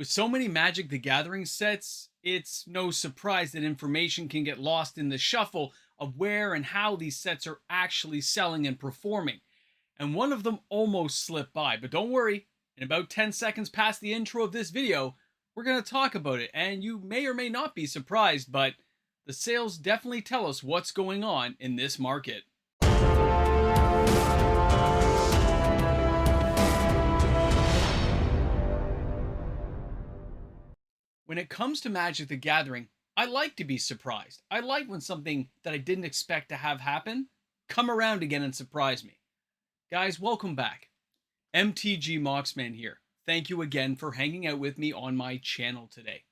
With so many Magic the Gathering sets, it's no surprise that information can get lost in the shuffle of where and how these sets are actually selling and performing. And one of them almost slipped by, but don't worry, in about 10 seconds past the intro of this video, we're going to talk about it. And you may or may not be surprised, but the sales definitely tell us what's going on in this market. When it comes to Magic the Gathering, I like to be surprised. I like when something that I didn't expect to have happen come around again and surprise me. Guys, welcome back. MTG Moxman here. Thank you again for hanging out with me on my channel today.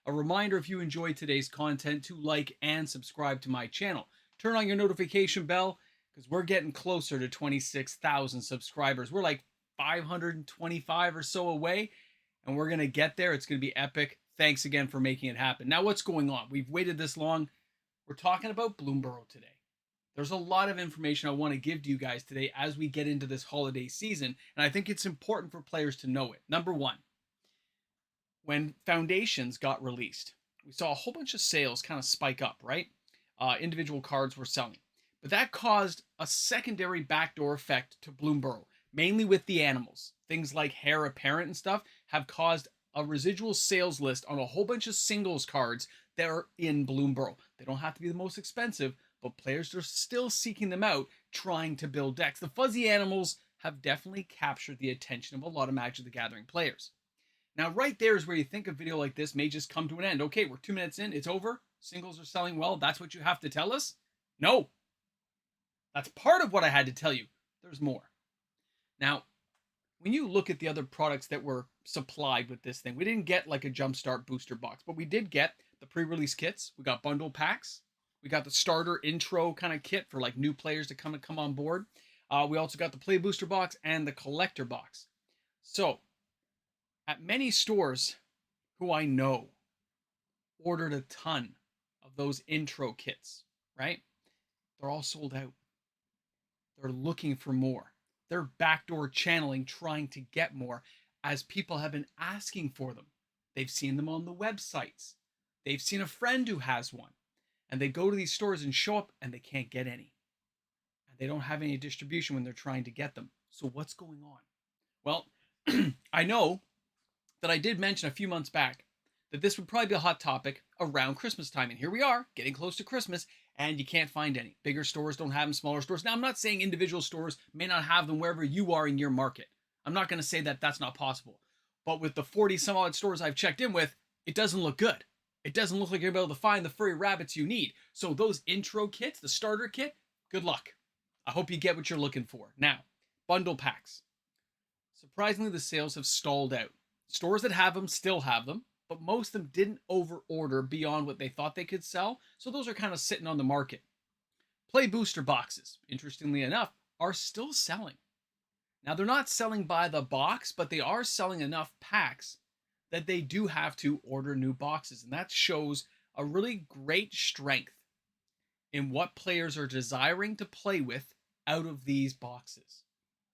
A reminder, if you enjoyed today's content, to like and subscribe to my channel. Turn on your notification bell because we're getting closer to 26,000 subscribers. We're like 525 or so away, and we're going to get there. It's going to be epic. Thanks again for making it happen. Now, what's going on? We've waited this long. We're talking about Bloomburrow today. There's a lot of information I want to give to you guys today as we get into this holiday season, and I think it's important for players to know it. Number one, when Foundations got released, we saw a whole bunch of sales kind of spike up, right? Individual cards were selling. But that caused a secondary backdoor effect to Bloomburrow, mainly with the animals. Things like Heir Apparent and stuff have caused a residual sales list on a whole bunch of singles cards that are in Bloomburrow. They don't have to be the most expensive, but players are still seeking them out, trying to build decks. The fuzzy animals have definitely captured the attention of a lot of Magic the Gathering players. Now, right there is where you think a video like this may just come to an end. Okay, we're 2 minutes in, it's over. Singles are selling well. That's what you have to tell us? No. That's part of what I had to tell you. There's more. Now, when you look at the other products that were supplied with this thing, we didn't get like a Jumpstart booster box, but we did get the pre-release kits. We got bundle packs. We got the starter intro kind of kit for like new players to come on board. We also got the play booster box and the collector box. So, at many stores who I know ordered a ton of those intro kits, right? They're all sold out. They're looking for more. They're backdoor channeling, trying to get more, as people have been asking for them. They've seen them on the websites. They've seen a friend who has one. And they go to these stores and show up and they can't get any. And they don't have any distribution when they're trying to get them. So what's going on? Well, I know that I did mention a few months back that this would probably be a hot topic around Christmas time. And here we are, getting close to Christmas, and you can't find any. Bigger stores don't have them, smaller stores. Now, I'm not saying individual stores may not have them wherever you are in your market. I'm not going to say that that's not possible. But with the 40 some odd stores I've checked in with, it doesn't look good. It doesn't look like you're able to find the furry rabbits you need. So those intro kits, the starter kit, good luck. I hope you get what you're looking for. Now, bundle packs. Surprisingly, the sales have stalled out. Stores that have them still have them, but most of them didn't over-order beyond what they thought they could sell, so those are kind of sitting on the market. Play booster boxes, interestingly enough, are still selling. Now, they're not selling by the box, but they are selling enough packs that they do have to order new boxes, and that shows a really great strength in what players are desiring to play with out of these boxes.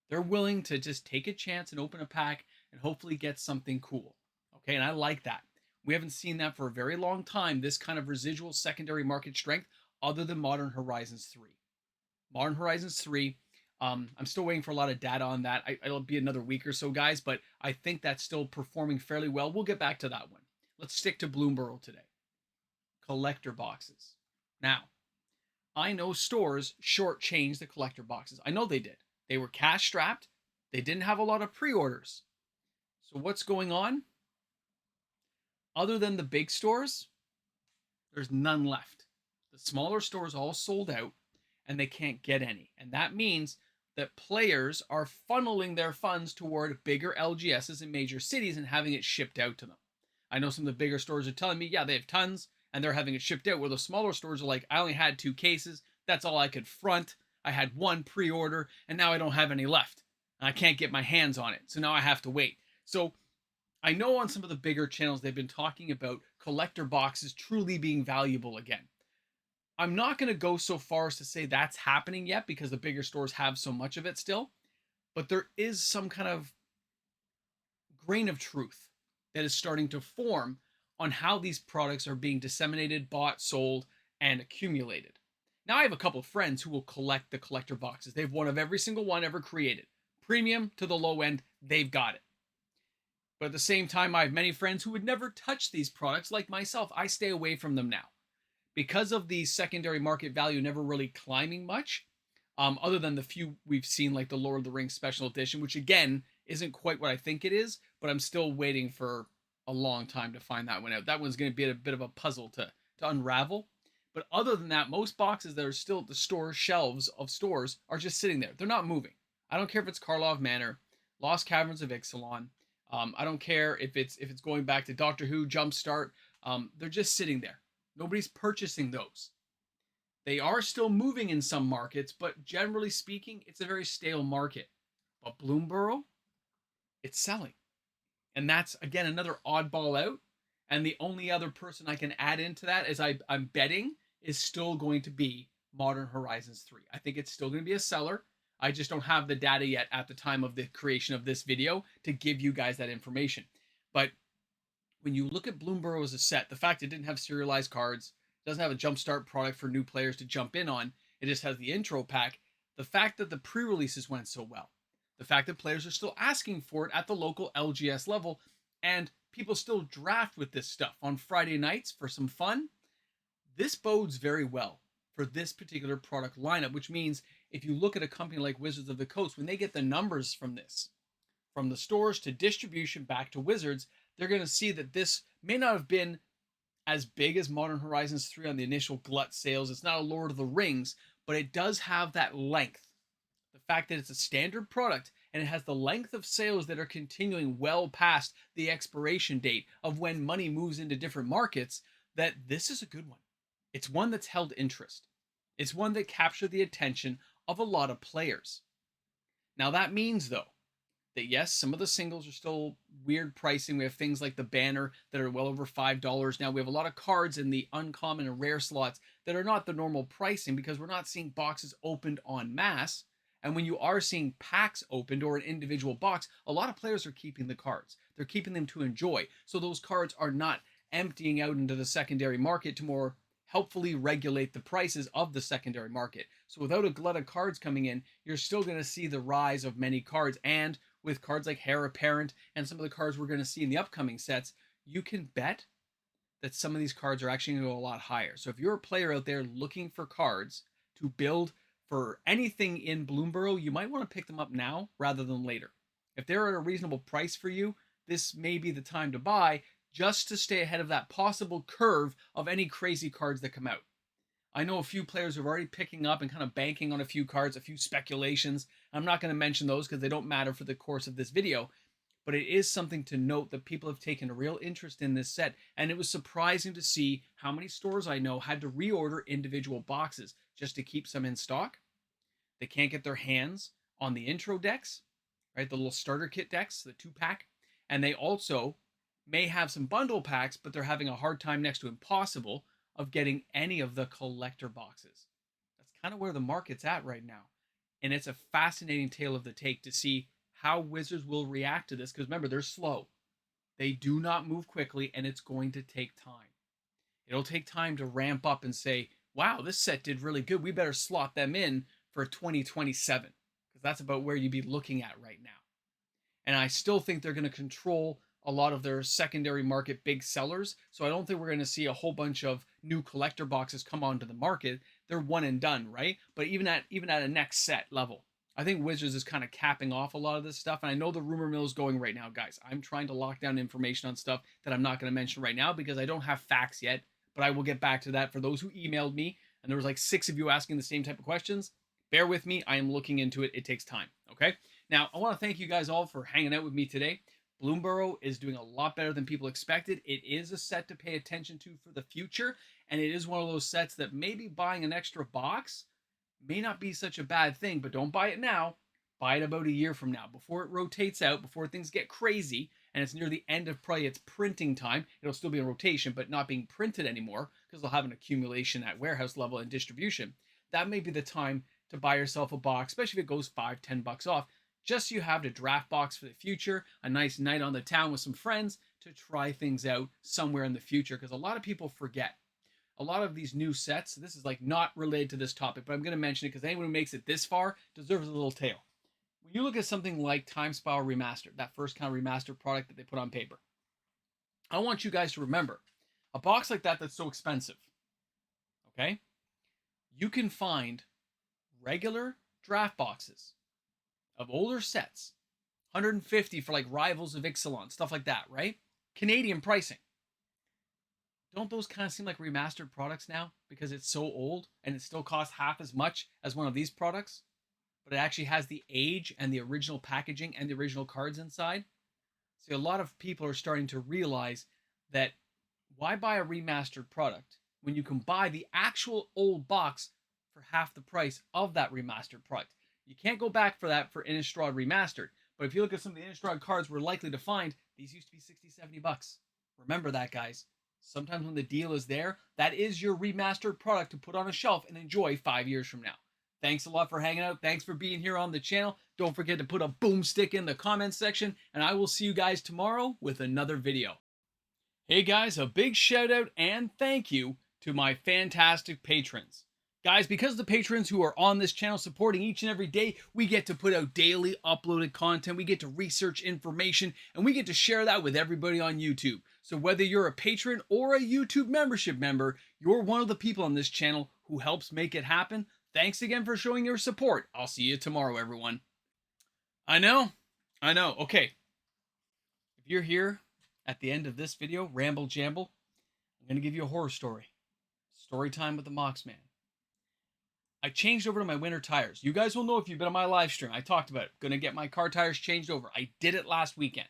They're willing to just take a chance and open a pack and hopefully get something cool. Okay, and I like that. We haven't seen that for a very long time, this kind of residual secondary market strength, other than Modern Horizons 3. Modern Horizons 3, I'm still waiting for a lot of data on that. It'll be another week or so, guys, but I think that's still performing fairly well. We'll get back to that one. Let's stick to Bloomburrow today. Collector boxes. Now, I know stores shortchanged the collector boxes. I know they did. They were cash strapped. They didn't have a lot of pre-orders. So what's going on? Other than the big stores, there's none left. The smaller stores all sold out and they can't get any. And that means that players are funneling their funds toward bigger LGSs in major cities and having it shipped out to them. I know some of the bigger stores are telling me, yeah, they have tons and they're having it shipped out, where the smaller stores are like, I only had 2 cases. That's all I could front. I had 1 pre-order and now I don't have any left. And I can't get my hands on it. So now I have to wait. So I know on some of the bigger channels, they've been talking about collector boxes truly being valuable again. I'm not going to go so far as to say that's happening yet because the bigger stores have so much of it still. But there is some kind of grain of truth that is starting to form on how these products are being disseminated, bought, sold, and accumulated. Now, I have a couple of friends who will collect the collector boxes. They've one of every single one ever created. Premium to the low end, they've got it. But at the same time, I have many friends who would never touch these products like myself. I stay away from them now. Because of the secondary market value never really climbing much, other than the few we've seen like the Lord of the Rings special edition, which again isn't quite what I think it is, but I'm still waiting for a long time to find that one out. That one's going to be a bit of a puzzle to unravel. But other than that, most boxes that are still at the store shelves of stores are just sitting there. They're not moving. I don't care if it's Karlov Manor, Lost Caverns of Ixalan. I don't care if it's going back to Doctor Who, Jumpstart. They're just sitting there. Nobody's purchasing those. They are still moving in some markets, but generally speaking, it's a very stale market. But Bloomburrow, it's selling. And that's, again, another oddball out. And the only other person I can add into that is I'm betting is still going to be Modern Horizons 3. I think it's still going to be a seller. I just don't have the data yet at the time of the creation of this video to give you guys that information. But when you look at Bloomburrow as a set, the fact it didn't have serialized cards, doesn't have a jumpstart product for new players to jump in on, it just has the intro pack, the fact that the pre-releases went so well, the fact that players are still asking for it at the local LGS level, and people still draft with this stuff on Friday nights for some fun, this bodes very well for this particular product lineup, which means if you look at a company like Wizards of the Coast, when they get the numbers from this, from the stores to distribution back to Wizards, they're going to see that this may not have been as big as Modern Horizons 3 on the initial glut sales. It's not a Lord of the Rings, but it does have that length. The fact that it's a standard product and it has the length of sales that are continuing well past the expiration date of when money moves into different markets, that this is a good one. It's one that's held interest. It's one that captured the attention of a lot of players. Now that means, though, that yes, some of the singles are still weird pricing. We have things like the banner that are well over $5 now. We have a lot of cards in the uncommon and rare slots that are not the normal pricing because we're not seeing boxes opened en masse. And when you are seeing packs opened or an individual box, a lot of players are keeping the cards. They're keeping them to enjoy. So those cards are not emptying out into the secondary market to more helpfully regulate the prices of the secondary market. So without a glut of cards coming in, you're still going to see the rise of many cards. And with cards like Heir Apparent and some of the cards we're going to see in the upcoming sets, you can bet that some of these cards are actually going to go a lot higher. So if you're a player out there looking for cards to build for anything in Bloomburrow, you might want to pick them up now rather than later. If they're at a reasonable price for you, this may be the time to buy, just to stay ahead of that possible curve of any crazy cards that come out. I know a few players who are already picking up and kind of banking on a few cards, a few speculations. I'm not going to mention those because they don't matter for the course of this video, but it is something to note that people have taken a real interest in this set, and it was surprising to see how many stores I know had to reorder individual boxes just to keep some in stock. They can't get their hands on the intro decks, right? The little starter kit decks, the 2-pack, and they also may have some bundle packs, but they're having a hard time, next to impossible, of getting any of the collector boxes. That's kind of where the market's at right now. And it's a fascinating tale of the tape to see how Wizards will react to this, because remember, they're slow. They do not move quickly, and it's going to take time. It'll take time to ramp up and say, wow, this set did really good. We better slot them in for 2027, because that's about where you'd be looking at right now. And I still think they're going to control a lot of their secondary market big sellers. So I don't think we're going to see a whole bunch of new collector boxes come onto the market. They're one and done, right? But even at a next set level, I think Wizards is kind of capping off a lot of this stuff. And I know the rumor mill is going right now, guys. I'm trying to lock down information on stuff that I'm not going to mention right now because I don't have facts yet, but I will get back to that. For those who emailed me, and there was like 6 of you asking the same type of questions, bear with me. I am looking into it. It takes time, okay? Now, I want to thank you guys all for hanging out with me today. Bloomburrow is doing a lot better than people expected. It is a set to pay attention to for the future, and it is one of those sets that maybe buying an extra box may not be such a bad thing, but don't buy it now. Buy it about a year from now, before it rotates out, before things get crazy, and it's near the end of probably its printing time. It'll still be in rotation, but not being printed anymore, because they'll have an accumulation at warehouse level and distribution. That may be the time to buy yourself a box, especially if it goes $5-10 off. Just so you have the draft box for the future, a nice night on the town with some friends. to try things out somewhere in the future, because a lot of people forget. A lot of these new sets, this is like not related to this topic, but I'm going to mention it because anyone who makes it this far deserves a little tale. When you look at something like Time Spiral Remastered, that first kind of remastered product that they put on paper, I want you guys to remember, a box like that that's so expensive, okay? You can find regular draft boxes of older sets, 150 for like Rivals of Ixalan, stuff like that, right? Canadian pricing. Don't those kind of seem like remastered products now because it's so old and it still costs half as much as one of these products, but it actually has the age and the original packaging and the original cards inside? See, a lot of people are starting to realize that why buy a remastered product when you can buy the actual old box for half the price of that remastered product? You can't go back for that for Innistrad Remastered, but if you look at some of the Innistrad cards we're likely to find, these used to be 60, 70 bucks. Remember that, guys. Sometimes when the deal is there, that is your remastered product to put on a shelf and enjoy 5 years from now. Thanks a lot for hanging out. Thanks for being here on the channel. Don't forget to put a boomstick in the comments section, and I will see you guys tomorrow with another video. Hey guys, a big shout out and thank you to my fantastic patrons. Guys, because of the patrons who are on this channel supporting each and every day, we get to put out daily uploaded content, we get to research information, and we get to share that with everybody on YouTube. So whether you're a patron or a YouTube membership member, you're one of the people on this channel who helps make it happen. Thanks again for showing your support. I'll see you tomorrow, everyone. I know. Okay. If you're here at the end of this video, Ramble Jamble, I'm going to give you a horror story. Story time with the Moxman. I changed over to my winter tires. You guys will know if you've been on my live stream. I talked about it. Going to get my car tires changed over. I did it last weekend.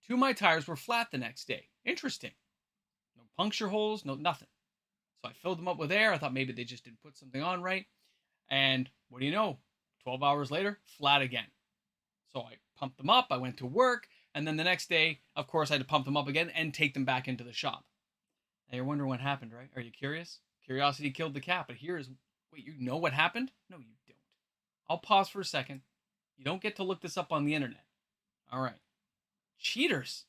2 of my tires were flat the next day. Interesting. No puncture holes, no nothing. So I filled them up with air. I thought maybe they just didn't put something on right. And what do you know? 12 hours later, flat again. So I pumped them up. I went to work. And then the next day, of course, I had to pump them up again and take them back into the shop. Now you're wondering what happened, right? Are you curious? Curiosity killed the cat. But here is... Wait, you know what happened? No, you don't. I'll pause for a second. You don't get to look this up on the internet. All right. Cheaters.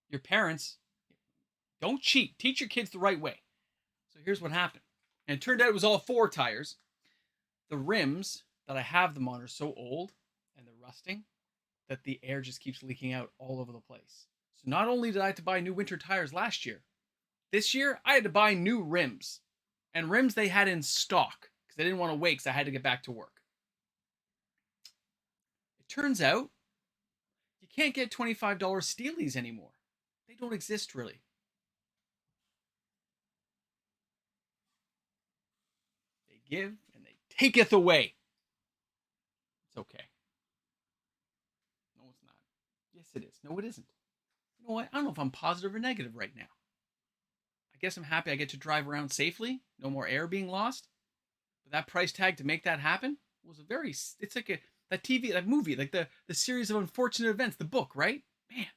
Your parents, don't cheat. Teach your kids the right way. So here's what happened. And it turned out it was all 4 tires. The rims that I have them on are so old and they're rusting that the air just keeps leaking out all over the place. So not only did I have to buy new winter tires last year, this year I had to buy new rims. And rims they had in stock because I didn't want to wait because I had to get back to work. It turns out you can't get $25 Steelies anymore. They don't exist really. They give and they taketh away. It's okay. No, it's not. Yes, it is. No, it isn't. You know what? I don't know if I'm positive or negative right now. I guess I'm happy I get to drive around safely. No more air being lost. But that price tag to make that happen was a very... It's like that movie, like the series of unfortunate events, the book, right? Man,